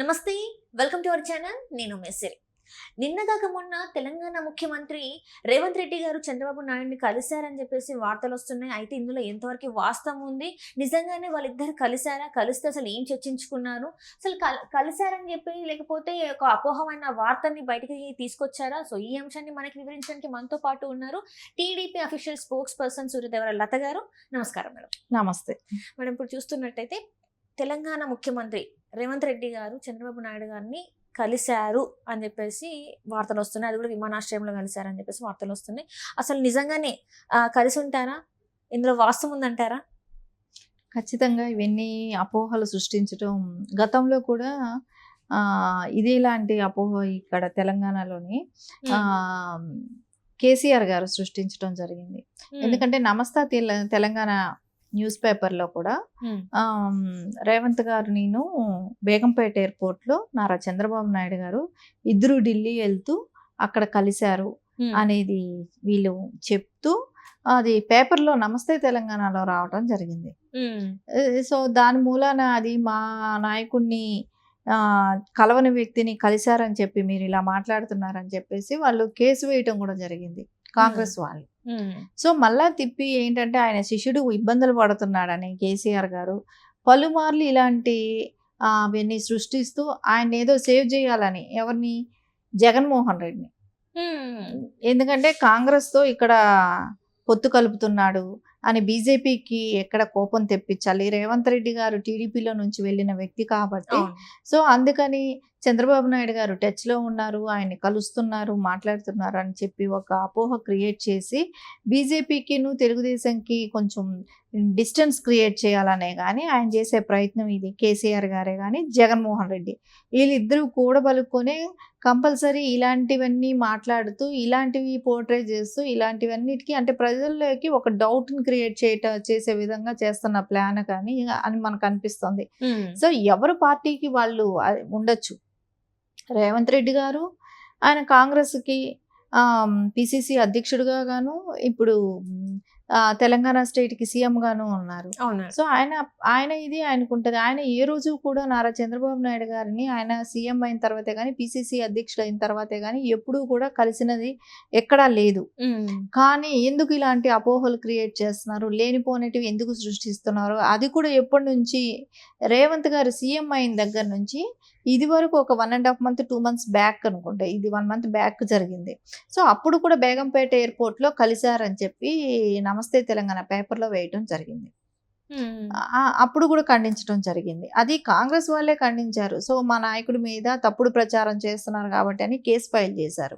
నమస్తే, welcome to our channel. నేను మెస్సిరి. నిన్నగాక మొన్న తెలంగాణ ముఖ్యమంత్రి రేవంత్ రెడ్డి గారు చంద్రబాబు నాయుడిని కలిశారని చెప్పేసి వార్తలు వస్తున్నాయి. అయితే ఇందులో ఎంతవరకు వాస్తవం ఉంది? నిజంగానే వాళ్ళిద్దరు కలిశారా? కలిస్తే అసలు ఏం చర్చించుకున్నారు? అసలు కలిశారని చెప్పి లేకపోతే ఒక అపోహమైన వార్తని బయటికి తీసుకొచ్చారా? సో ఈ అంశాన్ని మనకి వివరించడానికి మనతో పాటు ఉన్నారు TDP official spokesperson Suryadevara Latha గారు. నమస్కారం మేడం. నమస్తే మేడం, ఇప్పుడు చూస్తున్నట్టయితే తెలంగాణ ముఖ్యమంత్రి రేవంత్ రెడ్డి గారు చంద్రబాబు నాయుడు గారిని కలిశారు అని చెప్పేసి వార్తలు వస్తున్నాయి. అది కూడా విమానాశ్రయంలో కలిశారని చెప్పేసి వార్తలు వస్తున్నాయి. అసలు నిజంగానే కలిసి ఉంటారా? ఇందులో వాస్తవం ఉందంటారా? ఖచ్చితంగా ఇవన్నీ అపోహలు సృష్టించడం గతంలో కూడా ఇదేలాంటి అపోహ ఇక్కడ తెలంగాణలోని కేసీఆర్ గారు సృష్టించడం జరిగింది. ఎందుకంటే నమస్తే తెలంగాణ న్యూస్ పేపర్లో కూడా రేవంత్ గారు నేను బేగంపేట ఎయిర్పోర్ట్లో నారా చంద్రబాబు నాయుడు గారు ఇద్దరు ఢిల్లీ వెళ్తూ అక్కడ కలిశారు అనేది వీళ్ళు చెప్తూ అది పేపర్లో నమస్తే తెలంగాణలో రావడం జరిగింది. సో దాని మూలాన అది మా నాయకుడిని కలవని వ్యక్తిని కలిశారని చెప్పి మీరు ఇలా మాట్లాడుతున్నారని చెప్పేసి వాళ్ళు కేసు వేయటం కూడా జరిగింది కాంగ్రెస్ వాళ్ళు. సో మళ్ళా తిప్పి ఏంటంటే ఆయన శిష్యుడు ఇబ్బందులు పడుతున్నాడని కేసీఆర్ గారు పలుమార్లు ఇలాంటి అవన్నీ సృష్టిస్తూ ఆయన ఏదో సేవ్ చేయాలని ఎవరిని జగన్మోహన్ రెడ్డిని, ఎందుకంటే కాంగ్రెస్తో ఇక్కడ పొత్తు కలుపుతున్నాడు అని బీజేపీకి ఎక్కడ కోపం తెప్పించాలి. రేవంత్ రెడ్డి గారు టీడీపీలో నుంచి వెళ్ళిన వ్యక్తి కాబట్టి సో అందుకని చంద్రబాబు నాయుడు గారు టచ్లో ఉన్నారు, ఆయన్ని కలుస్తున్నారు, మాట్లాడుతున్నారు అని చెప్పి ఒక అపోహ క్రియేట్ చేసి బీజేపీకిను తెలుగుదేశంకి కొంచెం డిస్టెన్స్ క్రియేట్ చేయాలనే కానీ ఆయన చేసే ప్రయత్నం ఇది. కేసీఆర్ గారే కానీ జగన్మోహన్ రెడ్డి వీళ్ళిద్దరూ కూడబలుకొని కంపల్సరీ ఇలాంటివన్నీ మాట్లాడుతూ ఇలాంటివి పోర్ట్రే చేస్తూ ఇలాంటివన్నిటికీ అంటే ప్రజల్లోకి ఒక డౌట్ని క్రియేట్ చేసే విధంగా చేస్తున్న ప్లాన్ కానీ అని మనకు అనిపిస్తుంది. సో ఎవరు పార్టీకి వాళ్ళు ఉండొచ్చు. రేవంత్ రెడ్డి గారు ఆయన కాంగ్రెస్కి పిసిసి అధ్యక్షుడిగా గాను ఇప్పుడు తెలంగాణ స్టేట్కి సీఎం గాను ఉన్నారు. సో ఆయన ఇది ఆయనకుంటది. ఆయన ఏ రోజు కూడా నారా చంద్రబాబు నాయుడు గారిని ఆయన సీఎం అయిన తర్వాతే కానీ పిసిసి అధ్యక్షుడు అయిన తర్వాతే కానీ ఎప్పుడూ కూడా కలిసినది ఎక్కడా లేదు. కానీ ఎందుకు ఇలాంటి అపోహలు క్రియేట్ చేస్తున్నారు, లేనిపోనేటివి ఎందుకు సృష్టిస్తున్నారు? అది కూడా ఎప్పటి నుంచి రేవంత్ గారు సీఎం అయిన దగ్గర నుంచి ఇది వరకు ఒక 1.5 month 2 months బ్యాక్ అనుకుంటా, ఇది 1 month బ్యాక్ జరిగింది. సో అప్పుడు కూడా బేగంపేట ఎయిర్పోర్ట్లో కలిశారని చెప్పి నమస్తే తెలంగాణ పేపర్లో వేయటం జరిగింది. అప్పుడు కూడా ఖండించడం జరిగింది. అది కాంగ్రెస్ వాళ్ళే ఖండించారు. సో మా నాయకుడి మీద తప్పుడు ప్రచారం చేస్తున్నారు కాబట్టి అని కేసు ఫైల్ చేశారు.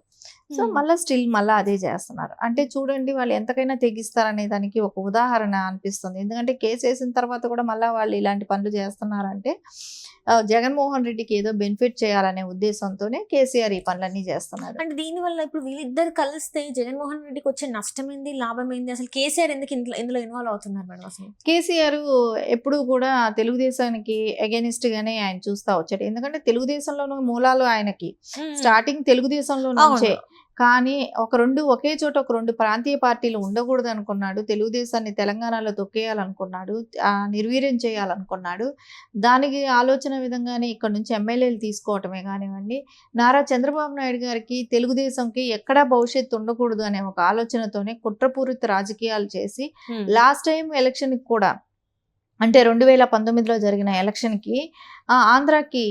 సో మళ్ళీ అదే చేస్తున్నారు. అంటే చూడండి వాళ్ళు ఎంతకైనా తెగిస్తారనే దానికి ఒక ఉదాహరణ అనిపిస్తుంది. ఎందుకంటే కేసు వేసిన తర్వాత కూడా మళ్ళీ వాళ్ళు ఇలాంటి పనులు చేస్తున్నారంటే జగన్మోహన్ రెడ్డికి ఏదో బెనిఫిట్ చేయాలనే ఉద్దేశంతోనే కేసీఆర్ ఈ పనులన్నీ చేస్తున్నారు. అంటే దీనివల్ల ఇప్పుడు వీళ్ళిద్దరు కలిస్తే జగన్మోహన్ రెడ్డికి వచ్చే నష్టం ఏంది, లాభం ఏంది? అసలు కేసీఆర్ ఎందుకు ఇందులో ఇన్వాల్వ్ అవుతున్నారు మేడం? అసలు కేసీఆర్ ఎప్పుడు కూడా తెలుగుదేశానికి అగెనిస్ట్ గానే ఆయన చూస్తా వచ్చాడు. ఎందుకంటే తెలుగుదేశంలోనూ మూలాలు ఆయనకి స్టార్టింగ్ తెలుగుదేశంలో నుంచే. కానీ ఒకే చోట ఒక 2 ప్రాంతీయ పార్టీలు ఉండకూడదు అనుకున్నాడు. తెలుగుదేశాన్ని తెలంగాణలో తొక్కేయాలనుకున్నాడు, నిర్వీర్యం చేయాలనుకున్నాడు. దానికి ఆలోచన విధంగానే ఇక్కడ నుంచి ఎమ్మెల్యేలు తీసుకోవటమే కానివ్వండి, నారా చంద్రబాబు నాయుడు గారికి తెలుగుదేశంకి ఎక్కడా భవిష్యత్తు ఉండకూడదు అనే ఒక ఆలోచనతోనే కుట్రపూరిత రాజకీయాలు చేసి లాస్ట్ టైం ఎలక్షన్కి కూడా అంటే 2019లో జరిగిన ఎలక్షన్కి ఆంధ్రాకి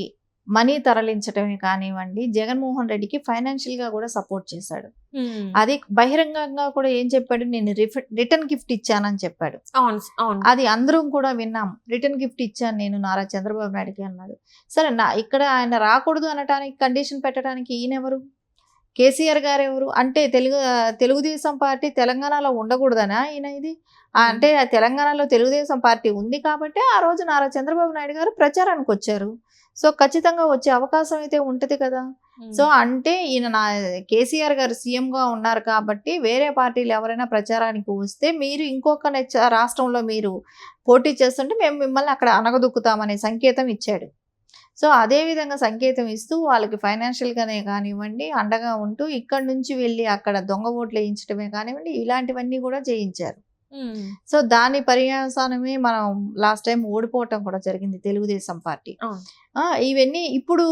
మనీ తరలించటమే కానివ్వండి, జగన్మోహన్ రెడ్డికి ఫైనాన్షియల్గా కూడా సపోర్ట్ చేశాడు. అది బహిరంగంగా కూడా ఏం చెప్పాడు, నేను రిటర్న్ గిఫ్ట్ ఇచ్చానని చెప్పాడు. అది అందరం కూడా విన్నాం. రిటర్న్ గిఫ్ట్ ఇచ్చాను నేను నారా చంద్రబాబు నాయుడుకి అన్నాడు. సరే ఇక్కడ ఆయన రాకూడదు అనటానికి కండిషన్ పెట్టడానికి ఈయనెవరు? కేసీఆర్ గారు ఎవరు? అంటే తెలుగుదేశం పార్టీ తెలంగాణలో ఉండకూడదనా ఈయన ఇది? అంటే తెలంగాణలో తెలుగుదేశం పార్టీ ఉంది కాబట్టి ఆ రోజు నారా చంద్రబాబు నాయుడు గారు ప్రచారానికి వచ్చారు. సో ఖచ్చితంగా వచ్చే అవకాశం అయితే ఉంటుంది కదా. సో అంటే ఈయన కేసీఆర్ గారు సీఎంగా ఉన్నారు కాబట్టి వేరే పార్టీలు ఎవరైనా ప్రచారానికి వస్తే మీరు ఇంకొక రాష్ట్రంలో మీరు పోటీ చేస్తుంటే మేము మిమ్మల్ని అక్కడ అనగదొక్కుతామనే సంకేతం ఇచ్చాడు. సో అదే విధంగా సంకేతం ఇస్తూ వాళ్ళకి ఫైనాన్షియల్గానే కానివ్వండి అండగా ఉంటూ ఇక్కడి నుంచి వెళ్ళి అక్కడ దొంగ ఓట్లు వేయించడమే కానివ్వండి ఇలాంటివన్నీ కూడా చేయించారు. సో దాని పర్యవసానమే మనం లాస్ట్ టైం ఓడిపోవటం కూడా జరిగింది తెలుగుదేశం పార్టీ. ఇవన్నీ ఇప్పుడు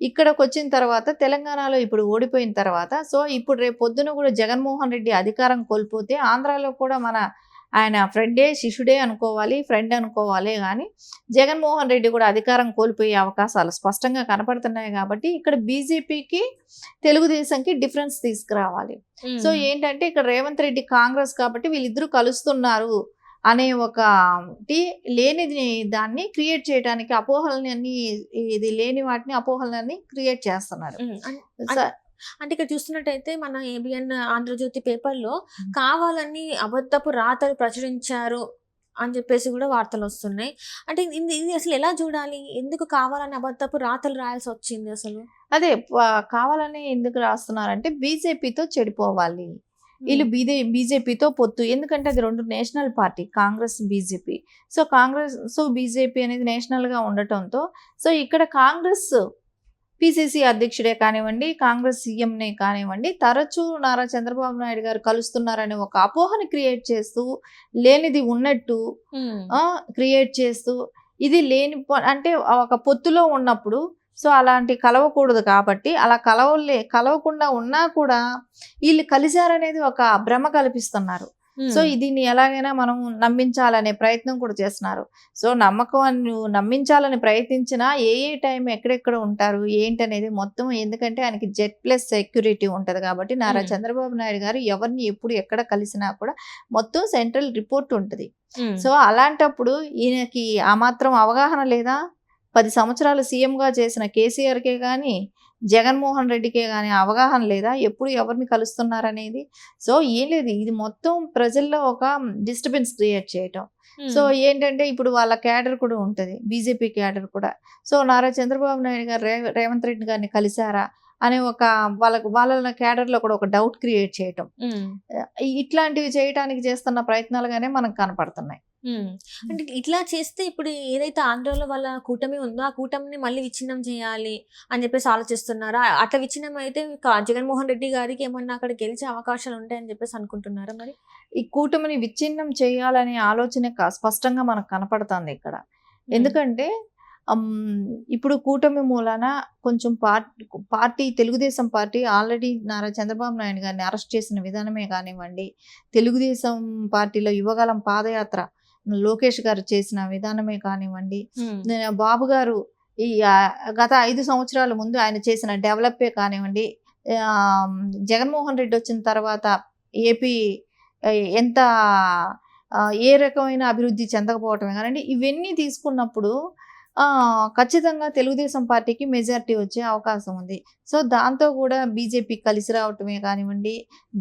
ఇక్కడికి వచ్చిన తర్వాత తెలంగాణలో ఇప్పుడు ఓడిపోయిన తర్వాత సో ఇప్పుడు రేపు పొద్దున కూడా జగన్మోహన్ రెడ్డి అధికారం కోల్పోతే ఆంధ్రాలో కూడా ఆయన ఫ్రెండే శిష్యుడే అనుకోవాలి, ఫ్రెండ్ అనుకోవాలి. కానీ జగన్మోహన్ రెడ్డి కూడా అధికారం కోల్పోయే అవకాశాలు స్పష్టంగా కనపడుతున్నాయి. కాబట్టి ఇక్కడ బీజేపీకి తెలుగుదేశంకి డిఫరెన్స్ తీసుకురావాలి. సో ఏంటంటే ఇక్కడ రేవంత్ రెడ్డి కాంగ్రెస్ కాబట్టి వీళ్ళిద్దరూ కలుస్తున్నారు అనే ఒకటి లేనిది దాన్ని క్రియేట్ చేయడానికి అపోహలని ఇది లేని వాటిని అపోహలని క్రియేట్ చేస్తున్నారు. అంటే ఇక్కడ చూస్తున్నట్టయితే మన ఏబిఎన్ ఆంధ్రజ్యోతి పేపర్లో కావాలని అబద్ధపు రాతలు ప్రచురించారు అని చెప్పేసి కూడా వార్తలు వస్తున్నాయి. అంటే ఇది అసలు ఎలా చూడాలి? ఎందుకు కావాలని అబద్ధపు రాతలు రాయాల్సి వచ్చింది అసలు? అదే కావాలని ఎందుకు రాస్తున్నారంటే బీజేపీతో చెడిపోవాలి, వీళ్ళు బీజేపీతో పొత్తు. ఎందుకంటే అది రెండు national party, Congress BJP. So Congress BJP అనేది నేషనల్గా ఉండటంతో సో ఇక్కడ కాంగ్రెస్ పిసిసి అధ్యక్షుడే కానివ్వండి, కాంగ్రెస్ సీఎంనే కానివ్వండి, తరచూ నారా చంద్రబాబు నాయుడు గారు కలుస్తున్నారనే ఒక అపోహని క్రియేట్ చేస్తూ లేనిది ఉన్నట్టు క్రియేట్ చేస్తూ ఇది లేని అంటే ఒక పొత్తులో ఉన్నప్పుడు సో అలాంటి కలవకూడదు. కాబట్టి అలా కలవకుండా ఉన్నా కూడా వీళ్ళు కలిశారనేది ఒక భ్రమ కల్పిస్తున్నారు. సో దీన్ని ఎలాగైనా మనం నమ్మించాలనే ప్రయత్నం కూడా చేస్తున్నారు. సో నమ్మించాలని ప్రయత్నించినా ఏ టైం ఎక్కడెక్కడ ఉంటారు ఏంటనేది మొత్తం, ఎందుకంటే ఆయనకి జెడ్+ సెక్యూరిటీ ఉంటుంది. కాబట్టి నారా చంద్రబాబు నాయుడు గారు ఎవరిని ఎప్పుడు ఎక్కడ కలిసినా కూడా మొత్తం సెంట్రల్ రిపోర్ట్ ఉంటుంది. సో అలాంటప్పుడు ఈయనకి ఆ మాత్రం అవగాహన లేదా? 10 సంవత్సరాలు సీఎంగా చేసిన కేసీఆర్కే కానీ జగన్మోహన్ రెడ్డికే కానీ అవగాహన లేదా ఎప్పుడు ఎవరిని కలుస్తున్నారనేది? సో ఏం లేదు, ఇది మొత్తం ప్రజల్లో ఒక డిస్టర్బెన్స్ క్రియేట్ చేయటం. సో ఏంటంటే ఇప్పుడు వాళ్ళ క్యాడర్ కూడా ఉంటుంది, బీజేపీ క్యాడర్ కూడా. సో నారా చంద్రబాబు నాయుడు గారు రేవంత్ రెడ్డి గారిని కలిశారా అనే ఒక వాళ్ళ క్యాడర్లో కూడా ఒక డౌట్ క్రియేట్ చేయటం, ఇట్లాంటివి చేయడానికి చేస్తున్న ప్రయత్నాలుగానే మనకు కనపడుతున్నాయి. అంటే ఇట్లా చేస్తే ఇప్పుడు ఏదైతే ఆంధ్రలో వాళ్ళ కూటమి ఉందో ఆ కూటమిని మళ్ళీ విచ్ఛిన్నం చేయాలి అని చెప్పేసి ఆలోచిస్తున్నారా? అట్లా విచ్ఛిన్నం అయితే జగన్మోహన్ రెడ్డి గారికి ఏమన్నా అక్కడ గెలిచే అవకాశాలు ఉంటాయని చెప్పేసి అనుకుంటున్నారా? మరి ఈ కూటమిని విచ్ఛిన్నం చేయాలనే ఆలోచన స్పష్టంగా మనకు కనపడుతుంది ఇక్కడ. ఎందుకంటే ఇప్పుడు కూటమి మూలాన కొంచెం party Telugu Desam party already Nara Chandrababu Naidu గారిని అరెస్ట్ చేసిన విధానమే కానివ్వండి, తెలుగుదేశం పార్టీలో యువగలం పాదయాత్ర లోకేష్ గారు చేసిన విధానమే కానివ్వండి, బాబు గారు ఈ గత 5 సంవత్సరాల ముందు ఆయన చేసిన డెవలపే కానివ్వండి, జగన్మోహన్ రెడ్డి వచ్చిన తర్వాత ఏపీ ఎంత ఏ రకమైన అభివృద్ధి చెందకపోవటమే కానివ్వండి, ఇవన్నీ తీసుకున్నప్పుడు ఖచ్చితంగా తెలుగుదేశం పార్టీకి మెజారిటీ వచ్చే అవకాశం ఉంది. సో దాంతో కూడా బీజేపీ కలిసి రావటమే కానివ్వండి,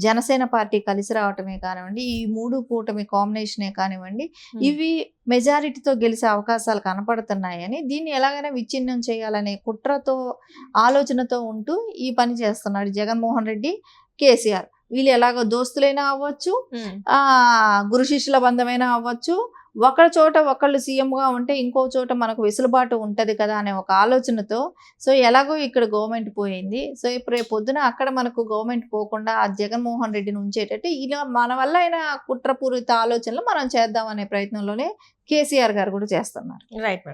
జనసేన పార్టీ కలిసి రావటమే కానివ్వండి, ఈ 3 కూటమి కాంబినేషనే కానివ్వండి, ఇవి మెజారిటీతో గెలిచే అవకాశాలు కనపడుతున్నాయని, దీన్ని ఎలాగైనా విచ్ఛిన్నం చేయాలనే కుట్రతో ఆలోచనతో ఉంటూ ఈ పని చేస్తున్నాడు జగన్మోహన్ రెడ్డి, కేసీఆర్. వీళ్ళు ఎలాగో దోస్తులైనా అవ్వచ్చు, గురు శిష్యుల బంధమైనా అవ్వచ్చు, ఒకరి చోట ఒకళ్ళు సీఎంగా ఉంటే ఇంకో చోట మనకు వెసులుబాటు ఉంటుంది కదా అనే ఒక ఆలోచనతో సో ఎలాగో ఇక్కడ గవర్నమెంట్ పోయింది, సో ఇప్పుడు రేపు పొద్దున అక్కడ మనకు గవర్నమెంట్ పోకుండా ఆ జగన్మోహన్ రెడ్డిని ఉంచేటట్టు ఇలా మన వల్ల అయిన కుట్రపూరిత ఆలోచనలు మనం చేద్దాం అనే ప్రయత్నంలోనే కేసీఆర్ గారు కూడా చేస్తున్నారు. రైట్.